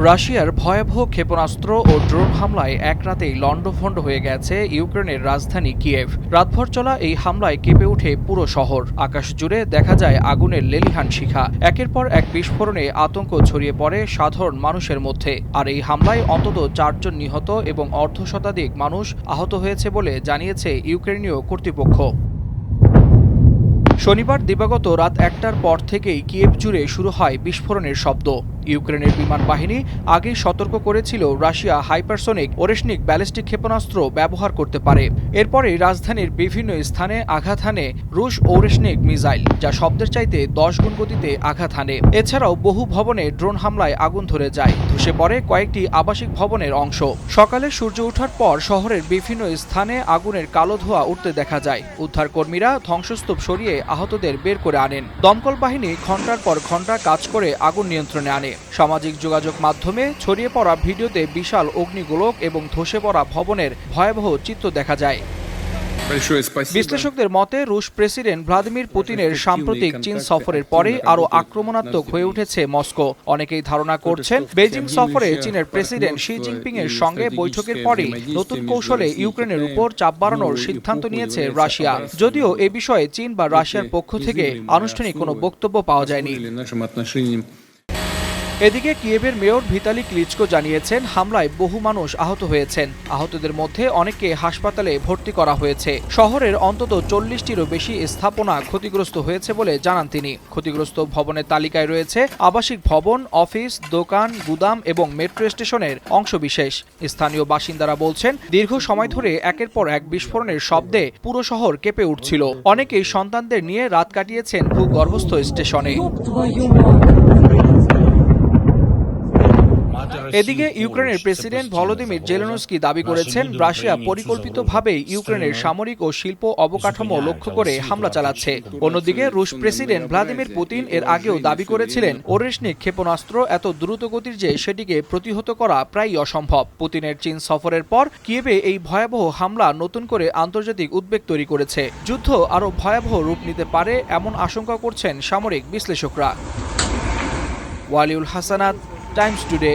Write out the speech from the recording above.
রাশিয়ার ভয়াবহ ক্ষেপণাস্ত্র ও ড্রোন হামলায় এক রাতেই লণ্ডভণ্ড হয়ে গেছে ইউক্রেনের রাজধানী কিয়েভ। রাতভর চলা এই হামলায় কেঁপে ওঠে পুরো শহর। আকাশ জুড়ে দেখা যায় আগুনের লেলিহান শিখা। একের পর এক বিস্ফোরণে আতঙ্ক ছড়িয়ে পড়ে সাধারণ মানুষের মধ্যে। আর এই হামলায় অন্তত 4 জন নিহত এবং অর্ধশতাধিক মানুষ আহত হয়েছে বলে জানিয়েছে ইউক্রেনীয় কর্তৃপক্ষ। শনিবার দিবাগত রাত 1টার পর থেকেই কিয়েভ জুড়ে শুরু হয় বিস্ফোরণের শব্দ। ইউক্রেনের বিমান বাহিনী আগেই সতর্ক করেছিল রাশিয়া হাইপারসোনিক ওরেশনিক ব্যালিস্টিক ক্ষেপণাস্ত্র ব্যবহার করতে পারে। এরপরেই রাজধানীর বিভিন্ন স্থানে আঘাত হানে রুশ ওরেশনিক মিসাইল, যা শব্দের চাইতে 10 গুণ গতিতে আঘাত হানে। এছাড়াও বহু ভবনে ড্রোন হামলায় আগুন ধরে যায়, ধসে পড়ে কয়েকটি আবাসিক ভবনের অংশ। সকালে সূর্য ওঠার পর শহরের বিভিন্ন স্থানে আগুনের কালো ধোঁয়া উঠতে দেখা যায়। উদ্ধারকর্মীরা ধ্বংসস্তূপ সরিয়ে আহতদের বের করে আনেন। দমকল বাহিনী ঘণ্টার পর ঘণ্টা কাজ করে আগুন নিয়ন্ত্রণে আনে। সামাজিক যোগাযোগ মাধ্যমে ছড়িয়ে পড়া ভিডিওতে বিশাল অগ্নিগোলক এবং ধসে পড়া ভবনের ভয়াবহ চিত্র দেখা যায়। বিশ্লেষকদের মতে রুশ প্রেসিডেন্ট ভ্লাদিমির পুতিনের সাম্প্রতিক চীন সফরের পরে আরও আক্রমণাত্মক হয়ে উঠেছে মস্কো। অনেকেই ধারণা করছেন বেইজিং সফরে চীনের প্রেসিডেন্ট শি জিনপিং এর সঙ্গে বৈঠকের পরই নতুন কৌশলে ইউক্রেনের উপর চাপ বাড়ানোর সিদ্ধান্ত নিয়েছে রাশিয়া। যদিও এ বিষয়ে চীন বা রাশিয়ার পক্ষ থেকে আনুষ্ঠানিক কোনো বক্তব্য পাওয়া যায়নি। এদিকে কিয়েভের মেয়র ভিতালি ক্লিচকো জানিয়েছেন হামলায় বহু মানুষ আহত হয়েছেন। আহতদের মধ্যে অনেককে হাসপাতালে ভর্তি করা হয়েছে। শহরের অন্তত 40টিরও বেশি স্থাপনা ক্ষতিগ্রস্ত হয়েছে বলে জানান তিনি। ক্ষতিগ্রস্ত ভবনের তালিকায় রয়েছে আবাসিক ভবন, অফিস, দোকান, গুদাম এবং মেট্রো স্টেশনের অংশবিশেষ। স্থানীয় বাসিন্দারা বলছেন দীর্ঘ সময় ধরে একের পর এক বিস্ফোরণের শব্দে পুরো শহর কেঁপে উঠছিল। অনেকেই সন্তানদের নিয়ে রাত কাটিয়েছেন ভূগর্ভস্থ স্টেশনে। এদিকে ইউক্রেনের প্রেসিডেন্ট ভলোদিমির জেলেনস্কি দাবি করেছেন রাশিয়া পরিকল্পিতভাবেই ইউক্রেনের সামরিক ও শিল্প অবকাঠামো লক্ষ্য করে হামলা চালাচ্ছে। অন্যদিকে রুশ প্রেসিডেন্ট ভ্লাদিমির পুতিন এর আগেও দাবি করেছিলেন ওরেশনিক ক্ষেপণাস্ত্র এত দ্রুতগতির যে সেটিকে প্রতিহত করা প্রায়ই অসম্ভব। পুতিনের চীন সফরের পর কিয়েভে এই ভয়াবহ হামলা নতুন করে আন্তর্জাতিক উদ্বেগ তৈরি করেছে। যুদ্ধ আরও ভয়াবহ রূপ নিতে পারে এমন আশঙ্কা করছেন সামরিক বিশ্লেষকরা। Waliul Hasnat, Times today.